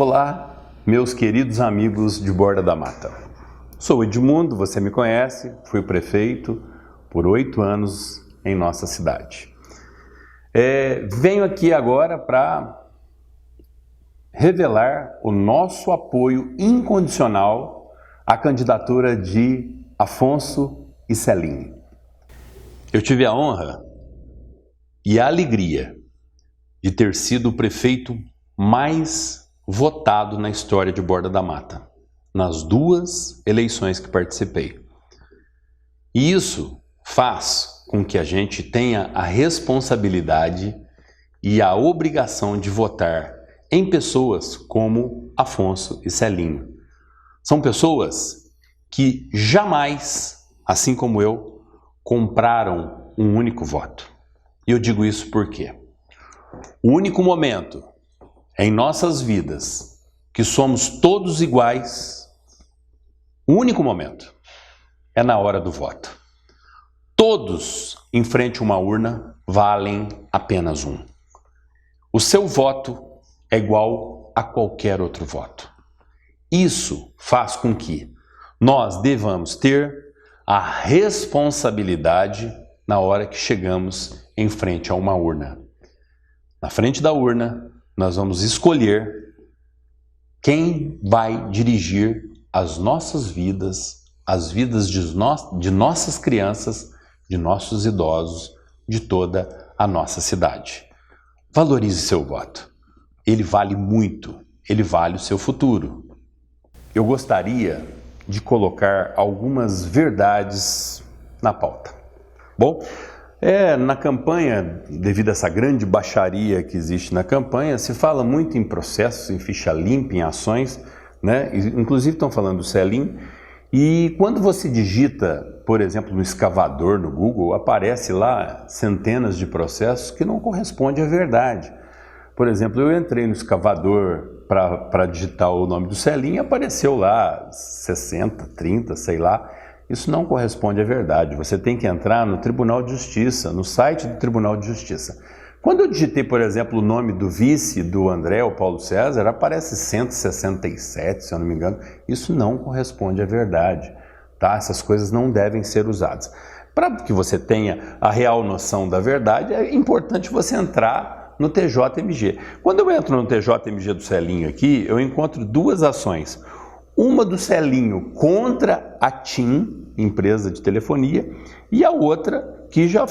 Olá, meus queridos amigos de Borda da Mata. Sou Edmundo, você me conhece, fui prefeito por 8 anos em nossa cidade. Venho aqui agora para revelar o nosso apoio incondicional à candidatura de Afonso e Celinho. Eu tive a honra e a alegria de ter sido o prefeito mais votado na história de Borda da Mata, nas 2 eleições que participei. E isso faz com que a gente tenha a responsabilidade e a obrigação de votar em pessoas como Afonso e Celinho. São pessoas que jamais, assim como eu, compraram um único voto. E eu digo isso porque o único momento em nossas vidas que somos todos iguais, o único momento é na hora do voto. Todos em frente a uma urna valem apenas um. O seu voto é igual a qualquer outro voto. Isso faz com que nós devamos ter a responsabilidade na hora que chegamos em frente a uma urna. Na frente da urna, nós vamos escolher quem vai dirigir as nossas vidas, as vidas de nossas crianças, de nossos idosos, de toda a nossa cidade. Valorize seu voto. Ele vale muito, ele vale o seu futuro. Eu gostaria de colocar algumas verdades na pauta. Bom, na campanha, devido a essa grande baixaria que existe na campanha, se fala muito em processos, em ficha limpa, em ações, né? Inclusive estão falando do Celinho. E quando você digita, por exemplo, no escavador no Google, aparece lá centenas de processos que não correspondem à verdade. Por exemplo, eu entrei no escavador para digitar o nome do Celinho e apareceu lá 60, 30, sei lá. Isso não corresponde à verdade. Você tem que entrar no Tribunal de Justiça, no site do Tribunal de Justiça. Quando eu digitei, por exemplo, o nome do vice do André, o Paulo César, aparece 167, se eu não me engano. Isso não corresponde à verdade, tá? Essas coisas não devem ser usadas. Para que você tenha a real noção da verdade, é importante você entrar no TJMG. Quando eu entro no TJMG do Celinho aqui, eu encontro 2 ações. Uma do Celinho contra a TIM, empresa de telefonia, e a outra que já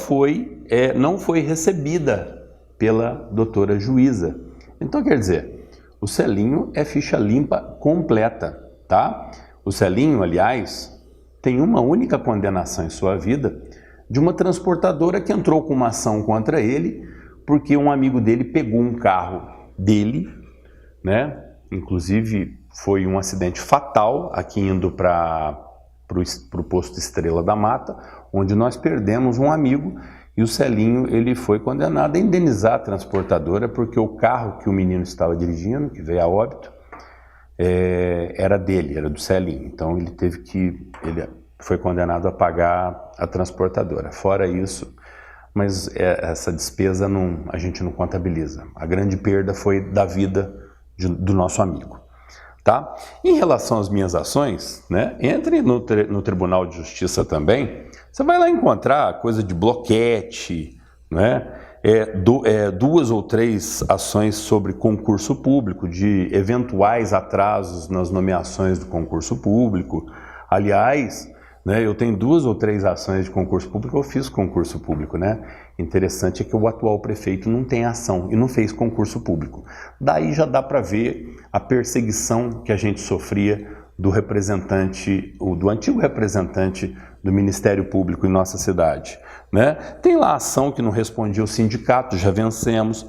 não foi recebida pela doutora juíza. Então, quer dizer, o Celinho é ficha limpa completa, tá? O Celinho, aliás, tem uma única condenação em sua vida de uma transportadora que entrou com uma ação contra ele porque um amigo dele pegou um carro dele, né? Inclusive, foi um acidente fatal aqui indo para o posto Estrela da Mata, onde nós perdemos um amigo e o Celinho ele foi condenado a indenizar a transportadora porque o carro que o menino estava dirigindo, que veio a óbito, era dele, era do Celinho. Então ele foi condenado a pagar a transportadora. Fora isso, mas essa despesa a gente não contabiliza. A grande perda foi da vida do nosso amigo. Tá? Em relação às minhas ações, né, entre no Tribunal de Justiça também, você vai lá encontrar coisa de bloquete, né, 2 ou 3 ações sobre concurso público, de eventuais atrasos nas nomeações do concurso público. Aliás, né, eu tenho 2 ou 3 ações de concurso público, eu fiz concurso público, né? Interessante é que o atual prefeito não tem ação e não fez concurso público. Daí já dá para ver a perseguição que a gente sofria do antigo representante do Ministério Público em nossa cidade, né? Tem lá a ação que não respondia ao sindicato, já vencemos.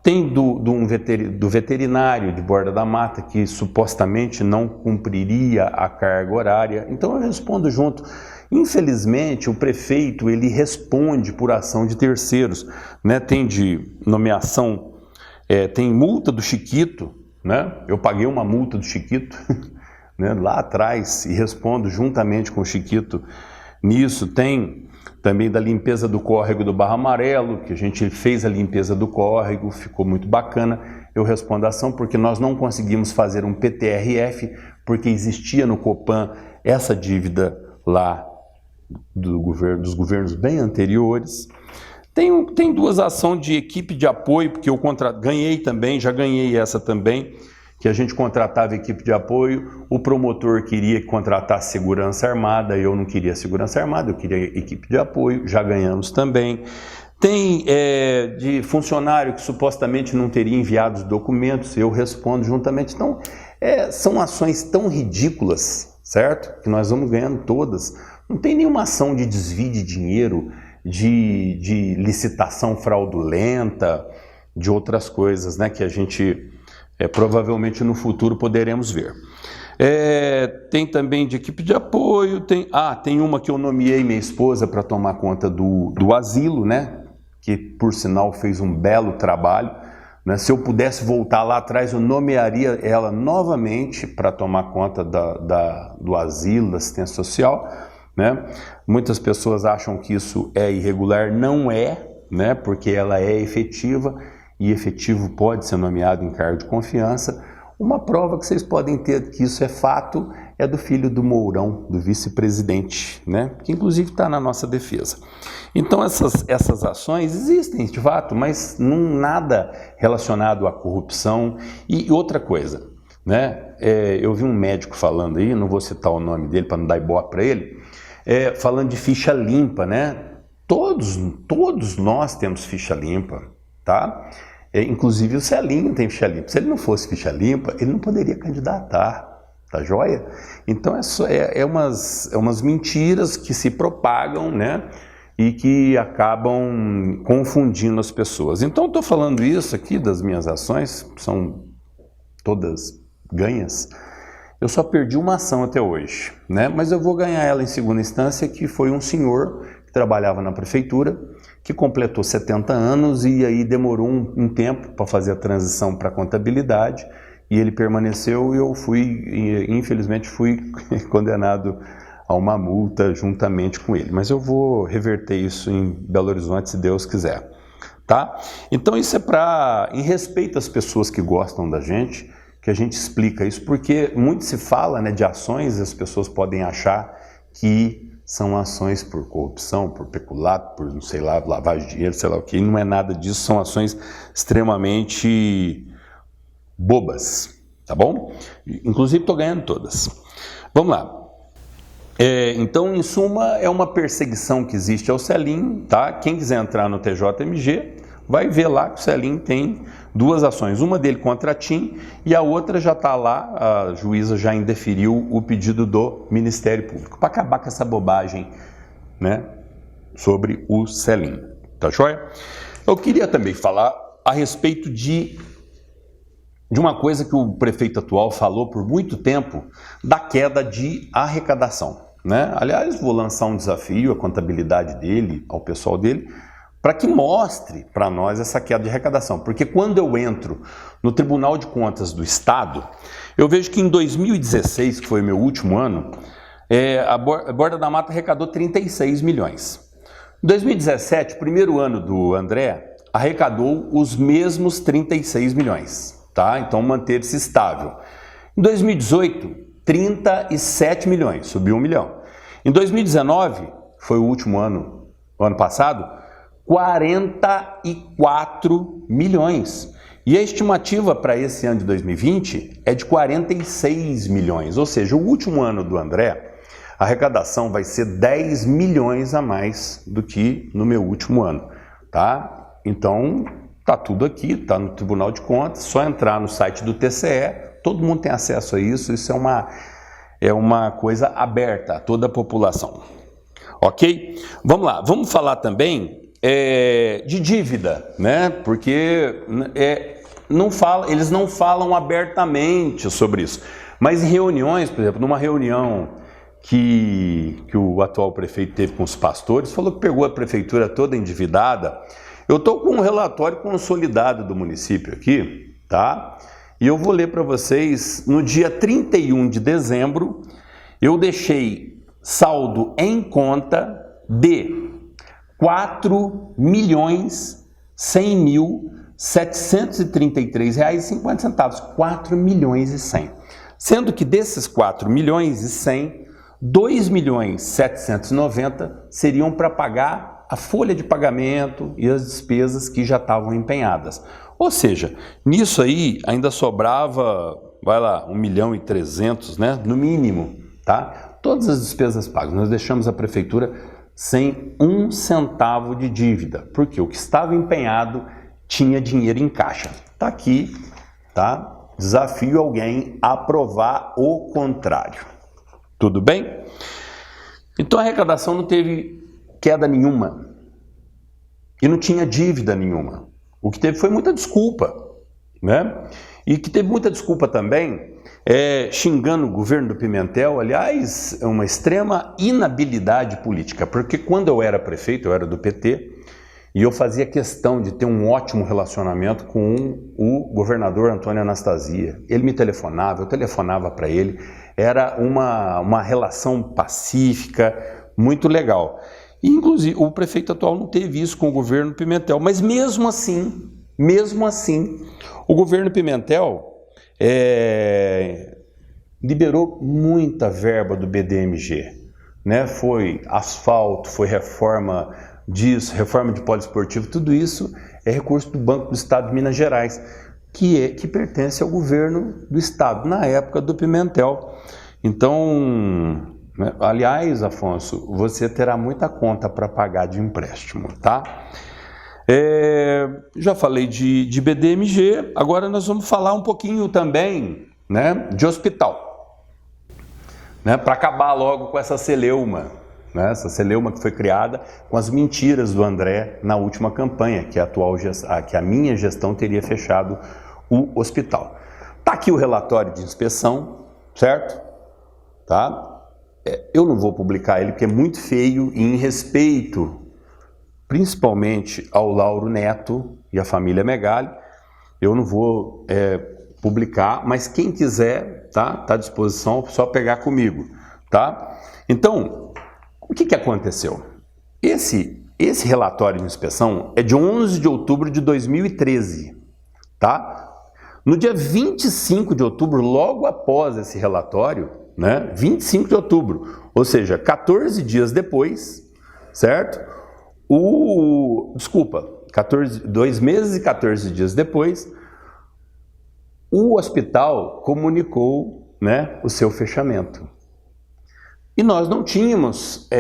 Tem do veterinário de Borda da Mata, que supostamente não cumpriria a carga horária. Então eu respondo junto. Infelizmente, o prefeito ele responde por ação de terceiros, né? Tem de nomeação, tem multa do Chiquito, né? Eu paguei uma multa do Chiquito né, lá atrás e respondo juntamente com o Chiquito nisso. Tem também da limpeza do córrego do Barro Amarelo, que a gente fez a limpeza do córrego, ficou muito bacana. Eu respondo a ação porque nós não conseguimos fazer um PTRF, porque existia no Copan essa dívida lá dos governos bem anteriores. Tem duas ações de equipe de apoio, porque eu ganhei também, já ganhei essa também, que a gente contratava equipe de apoio, o promotor queria contratar segurança armada, eu não queria segurança armada, eu queria equipe de apoio, já ganhamos também. Tem de funcionário que supostamente não teria enviado os documentos, eu respondo juntamente. Então, são ações tão ridículas, certo? Que nós vamos ganhando todas. Não tem nenhuma ação de desvio de dinheiro, de licitação fraudulenta, de outras coisas, né, que a gente provavelmente no futuro poderemos ver. Tem também de equipe de apoio, tem uma que eu nomeei minha esposa para tomar conta do asilo, né, que por sinal fez um belo trabalho, né? Se eu pudesse voltar lá atrás, eu nomearia ela novamente para tomar conta do asilo, da assistência social, né? Muitas pessoas acham que isso é irregular, não é, né? Porque ela é efetiva, e efetivo pode ser nomeado em cargo de confiança. Uma prova que vocês podem ter que isso é fato é do filho do Mourão, do vice-presidente, né? Que inclusive está na nossa defesa. Então essas ações existem de fato, mas nada relacionado à corrupção. E outra coisa, né? Eu vi um médico falando aí, não vou citar o nome dele para não dar ibope para ele, falando de ficha limpa, né? Todos nós temos ficha limpa, tá? Inclusive o Celinho tem ficha limpa. Se ele não fosse ficha limpa, ele não poderia candidatar, tá joia? Então umas mentiras que se propagam, né? E que acabam confundindo as pessoas. Então estou falando isso aqui das minhas ações, são todas ganhas. Eu só perdi uma ação até hoje, né? Mas eu vou ganhar ela em segunda instância, que foi um senhor que trabalhava na prefeitura, que completou 70 anos e aí demorou um tempo para fazer a transição para a contabilidade, e ele permaneceu e eu infelizmente fui condenado a uma multa juntamente com ele. Mas eu vou reverter isso em Belo Horizonte, se Deus quiser, tá? Então isso é em respeito às pessoas que gostam da gente, que a gente explica isso, porque muito se fala, né, de ações e as pessoas podem achar que são ações por corrupção, por peculato, por, não sei lá, lavagem de dinheiro, sei lá o que, não é nada disso, são ações extremamente bobas, tá bom? Inclusive estou ganhando todas. Vamos lá. Então, em suma, é uma perseguição que existe ao Celinho, tá? Quem quiser entrar no TJMG vai ver lá que o Celinho tem duas ações, uma dele contra a TIM e a outra já está lá, a juíza já indeferiu o pedido do Ministério Público, para acabar com essa bobagem, né, sobre o Celinho, tá joia? Eu queria também falar a respeito de uma coisa que o prefeito atual falou por muito tempo, da queda de arrecadação, né? Aliás, vou lançar um desafio à contabilidade dele, ao pessoal dele, para que mostre para nós essa queda de arrecadação. Porque quando eu entro no Tribunal de Contas do Estado, eu vejo que em 2016, que foi meu último ano, a Borda da Mata arrecadou 36 milhões. Em 2017, primeiro ano do André, arrecadou os mesmos 36 milhões. Tá? Então manteve-se estável. Em 2018, 37 milhões, subiu 1 milhão. Em 2019, foi o último ano, o ano passado, 44 milhões. E a estimativa para esse ano de 2020 é de 46 milhões, ou seja, o último ano do André, a arrecadação vai ser 10 milhões a mais do que no meu último ano, tá? Então, tá tudo aqui, tá no Tribunal de Contas, só entrar no site do TCE, todo mundo tem acesso a isso, isso é uma coisa aberta a toda a população. Ok? Vamos lá, vamos falar também de dívida, né? Porque eles não falam abertamente sobre isso, mas em reuniões, por exemplo, numa reunião que o atual prefeito teve com os pastores, falou que pegou a prefeitura toda endividada. Eu estou com um relatório consolidado do município aqui, tá? E eu vou ler para vocês, no dia 31 de dezembro, eu deixei saldo em conta de R$ 4.100.733,50. 4.100.000. Sendo que desses 4.100.000, 2.790.000 seriam para pagar a folha de pagamento e as despesas que já estavam empenhadas. Ou seja, nisso aí ainda sobrava, vai lá, 1.300.000, né? No mínimo, tá? Todas as despesas pagas. Nós deixamos a prefeitura sem um centavo de dívida, porque o que estava empenhado tinha dinheiro em caixa. Tá aqui, tá? Desafio alguém a provar o contrário. Tudo bem? Então a arrecadação não teve queda nenhuma e não tinha dívida nenhuma. O que teve foi muita desculpa, né? E que teve muita desculpa também, xingando o governo do Pimentel, aliás, é uma extrema inabilidade política, porque quando eu era prefeito, eu era do PT, e eu fazia questão de ter um ótimo relacionamento com o governador Antônio Anastasia. Ele me telefonava, eu telefonava para ele, era uma relação pacífica, muito legal. E, inclusive, o prefeito atual não teve isso com o governo Pimentel, mas mesmo assim, o governo Pimentel liberou muita verba do BDMG, né? Foi asfalto, foi reforma disso, reforma de poliesportivo, tudo isso é recurso do Banco do Estado de Minas Gerais, que pertence ao governo do Estado, na época do Pimentel. Então, né, aliás, Afonso, você terá muita conta para pagar de empréstimo, tá? Já falei de BDMG, agora nós vamos falar um pouquinho também, né, de hospital, né, para acabar logo com essa celeuma, né, essa celeuma que foi criada com as mentiras do André na última campanha, que a minha gestão teria fechado o hospital. Tá aqui o relatório de inspeção, certo? Tá? Eu não vou publicar ele porque é muito feio e em respeito principalmente ao Lauro Neto e à família Megali, eu não vou publicar, mas quem quiser, tá à disposição, só pegar comigo, tá? Então, o que aconteceu? Esse relatório de inspeção é de 11 de outubro de 2013, tá? No dia 25 de outubro, logo após esse relatório, né, 25 de outubro, ou seja, 14 dias depois, certo? 2 meses e 14 dias depois, o hospital comunicou, né, o seu fechamento. E nós não tínhamos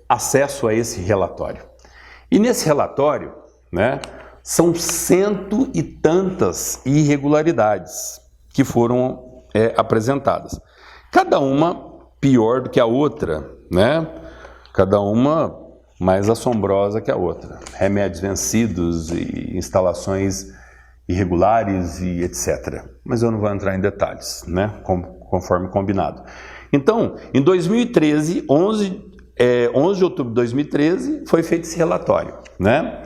acesso a esse relatório. E nesse relatório, né, são 100 e tantas irregularidades que foram apresentadas. Cada uma pior do que a outra, né? Cada uma mais assombrosa que a outra. Remédios vencidos e instalações irregulares e etc. Mas eu não vou entrar em detalhes, né? Conforme combinado. Então, em 2013, 11 de outubro de 2013, foi feito esse relatório, né?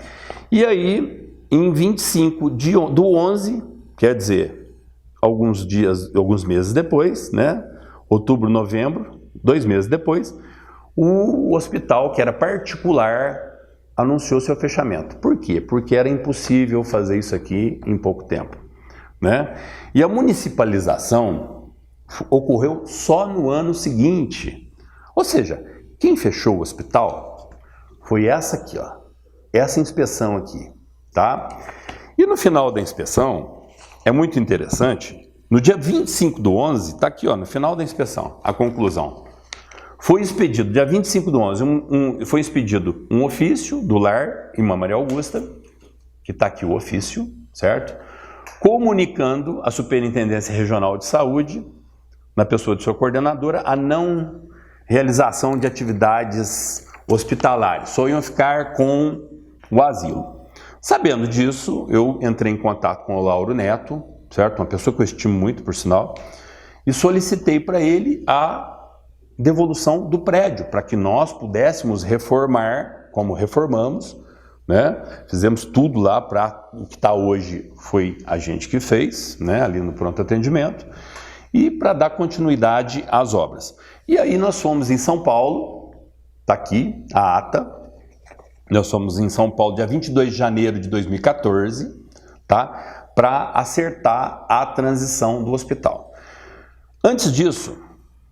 E aí, em 25 do 11, quer dizer, alguns meses depois, né? Outubro, novembro, 2 meses depois, o hospital, que era particular, anunciou seu fechamento. Por quê? Porque era impossível fazer isso aqui em pouco tempo, né? E a municipalização ocorreu só no ano seguinte. Ou seja, quem fechou o hospital foi essa aqui, ó, essa inspeção aqui, tá? E no final da inspeção, é muito interessante, no dia 25 do 11, tá aqui, ó, no final da inspeção, a conclusão. Foi expedido, dia 25 do 11, foi expedido um ofício do Lar Irmã Maria Augusta, que está aqui o ofício, certo? Comunicando à Superintendência Regional de Saúde, na pessoa de sua coordenadora, a não realização de atividades hospitalares, só iam ficar com o asilo. Sabendo disso, eu entrei em contato com o Lauro Neto, certo? Uma pessoa que eu estimo muito, por sinal, e solicitei para ele a devolução do prédio, para que nós pudéssemos reformar, como reformamos, né? Fizemos tudo lá para o que está hoje, foi a gente que fez, né? Ali no pronto atendimento, e para dar continuidade às obras. E aí nós fomos em São Paulo, está aqui a ata, nós fomos em São Paulo dia 22 de janeiro de 2014, tá? Para acertar a transição do hospital. Antes disso,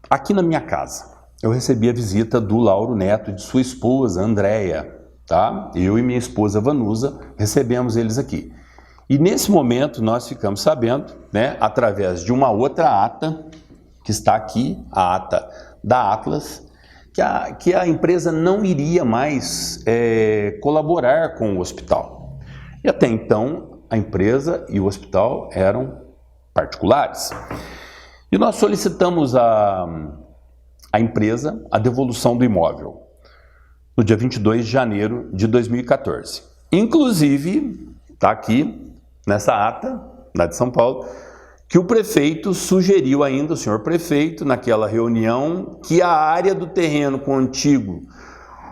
aqui na minha casa, eu recebi a visita do Lauro Neto e de sua esposa, Andréia, tá? Eu e minha esposa, Vanusa, recebemos eles aqui. E nesse momento nós ficamos sabendo, né, através de uma outra ata, que está aqui, a ata da Atlas, que a empresa não iria mais colaborar com o hospital. E até então, a empresa e o hospital eram particulares. E nós solicitamos à empresa a devolução do imóvel no dia 22 de janeiro de 2014. Inclusive, está aqui nessa ata, lá de São Paulo, que o prefeito sugeriu ainda, o senhor prefeito, naquela reunião, que a área do terreno contíguo,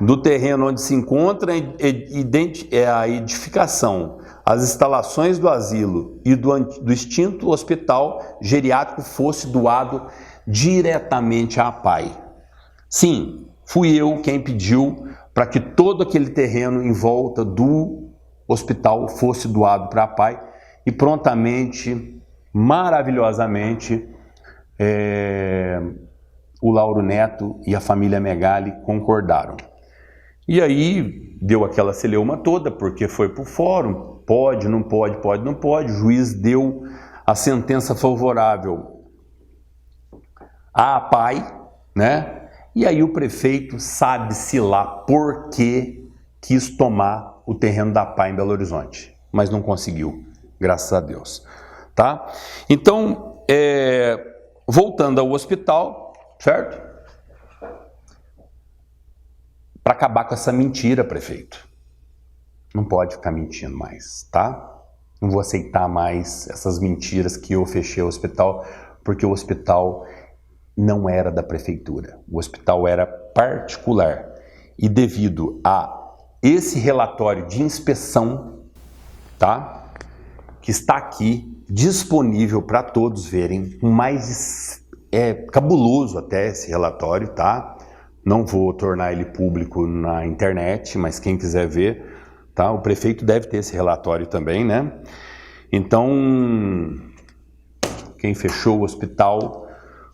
do terreno onde se encontra a edificação, as instalações do asilo e do extinto hospital geriátrico fosse doado diretamente à APAI. Sim, fui eu quem pediu para que todo aquele terreno em volta do hospital fosse doado para a APAI e prontamente, maravilhosamente, o Lauro Neto e a família Megali concordaram. E aí deu aquela celeuma toda, porque foi para o fórum, pode, não pode, pode, não pode, o juiz deu a sentença favorável à APAI, né? E aí o prefeito sabe-se lá por que quis tomar o terreno da APAI em Belo Horizonte, mas não conseguiu, graças a Deus, tá? Então, voltando ao hospital, certo? Para acabar com essa mentira, prefeito. Não pode ficar mentindo mais, tá? Não vou aceitar mais essas mentiras que eu fechei o hospital, porque o hospital não era da prefeitura. O hospital era particular. E devido a esse relatório de inspeção, tá? Que está aqui disponível para todos verem, cabuloso até esse relatório, tá? Não vou tornar ele público na internet, mas quem quiser ver, tá? O prefeito deve ter esse relatório também, né? Então, quem fechou o hospital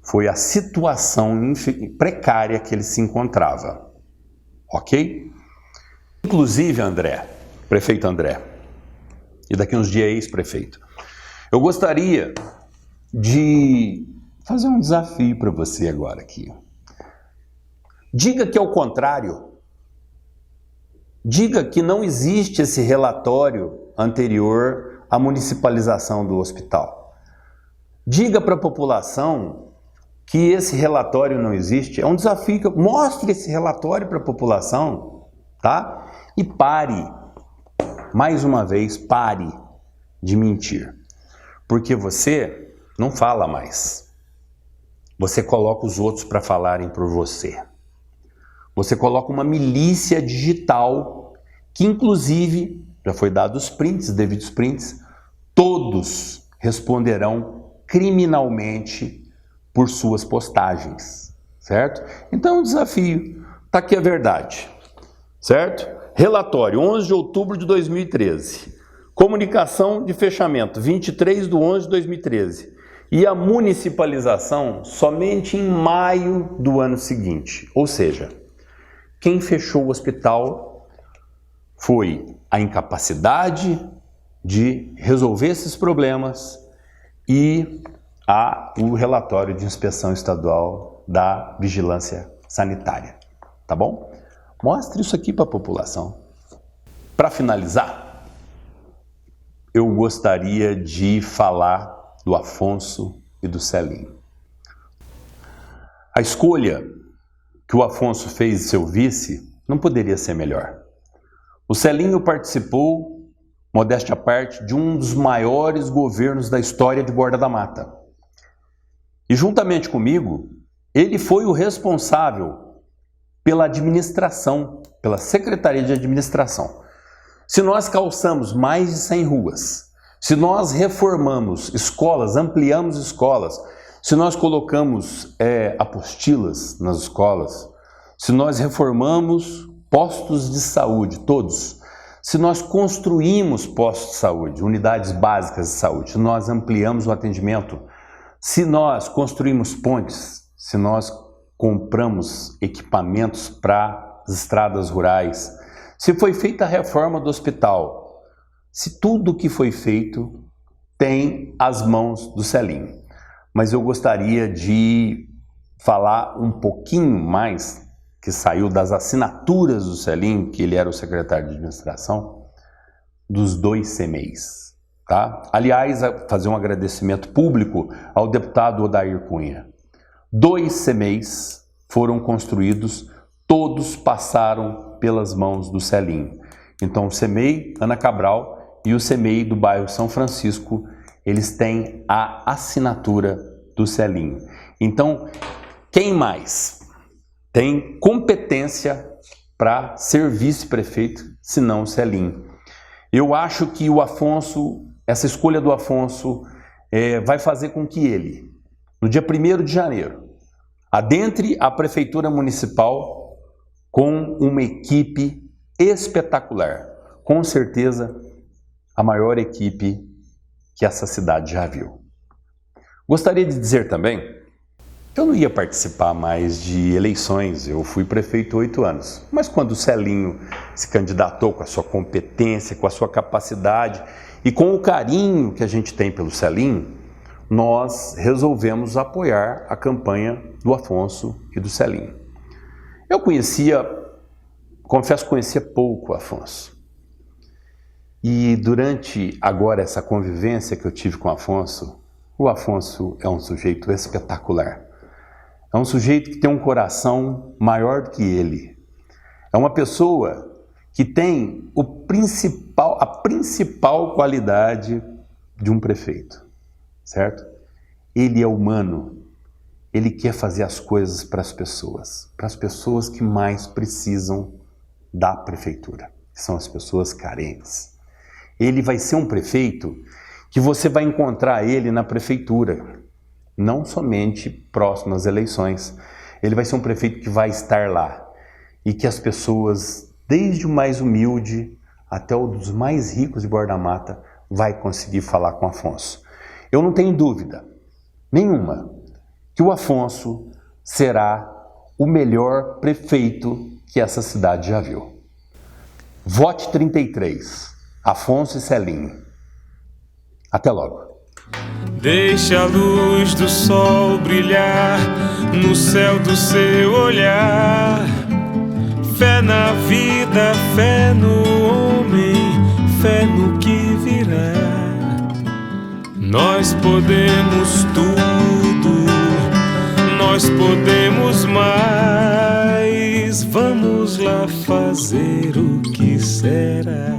foi a situação precária que ele se encontrava, ok? Inclusive, André, prefeito André, e daqui uns dias ex-prefeito, eu gostaria de fazer um desafio para você agora aqui. Diga que é o contrário. Diga que não existe esse relatório anterior à municipalização do hospital. Diga para a população que esse relatório não existe. É um desafio. Mostre esse relatório para a população, tá? E pare, mais uma vez, pare de mentir. Porque você não fala mais. Você coloca os outros para falarem por você. Você coloca uma milícia digital que, inclusive, já foi dado os prints, devidos prints, todos responderão criminalmente por suas postagens, certo? Então, é um desafio. Está aqui a verdade, certo? Relatório, 11 de outubro de 2013. Comunicação de fechamento, 23 de 11 de 2013. E a municipalização somente em maio do ano seguinte. Ou seja, quem fechou o hospital foi a incapacidade de resolver esses problemas e o relatório de inspeção estadual da vigilância sanitária. Tá bom? Mostre isso aqui para a população. Para finalizar, eu gostaria de falar do Afonso e do Celinho. A escolha que o Afonso fez de seu vice não poderia ser melhor. O Celinho participou, modéstia à parte, de um dos maiores governos da história de Borda da Mata. E juntamente comigo, ele foi o responsável pela administração, pela Secretaria de Administração. Se nós calçamos mais de 100 ruas, se nós reformamos escolas, ampliamos escolas, se nós colocamos apostilas nas escolas, se nós reformamos postos de saúde, todos, se nós construímos postos de saúde, unidades básicas de saúde, se nós ampliamos o atendimento, se nós construímos pontes, se nós compramos equipamentos para as estradas rurais, se foi feita a reforma do hospital, se tudo que foi feito tem as mãos do Celinho. Mas eu gostaria de falar um pouquinho mais, que saiu das assinaturas do Celinho, que ele era o secretário de administração, dos 2 CMEIs. Tá? Aliás, fazer um agradecimento público ao deputado Odair Cunha. 2 CMEIs foram construídos, todos passaram pelas mãos do Celinho. Então o CMEI Ana Cabral e o CMEI do bairro São Francisco, eles têm a assinatura do Celinho. Então, quem mais tem competência para ser vice-prefeito, senão o Celinho? Eu acho que o Afonso, essa escolha do Afonso, vai fazer com que ele, no dia 1º de janeiro, adentre a Prefeitura Municipal com uma equipe espetacular. Com certeza, a maior equipe que essa cidade já viu. Gostaria de dizer também que eu não ia participar mais de eleições. Eu fui prefeito 8 anos. Mas quando o Celinho se candidatou com a sua competência, com a sua capacidade e com o carinho que a gente tem pelo Celinho, nós resolvemos apoiar a campanha do Afonso e do Celinho. Eu confesso que conhecia pouco o Afonso. E durante agora essa convivência que eu tive com o Afonso é um sujeito espetacular. É um sujeito que tem um coração maior do que ele. É uma pessoa que tem a principal qualidade de um prefeito, certo? Ele é humano. Ele quer fazer as coisas para as pessoas que mais precisam da prefeitura, que são as pessoas carentes. Ele vai ser um prefeito que você vai encontrar ele na prefeitura, não somente próximo às eleições. Ele vai ser um prefeito que vai estar lá e que as pessoas, desde o mais humilde até o dos mais ricos de Borda Mata, vai conseguir falar com o Afonso. Eu não tenho dúvida nenhuma que o Afonso será o melhor prefeito que essa cidade já viu. Vote 33. Afonso e Celinho. Até logo. Deixa a luz do sol brilhar no céu do seu olhar. Fé na vida, fé no homem, fé no que virá. Nós podemos tudo, nós podemos mais. Vamos lá fazer o que será.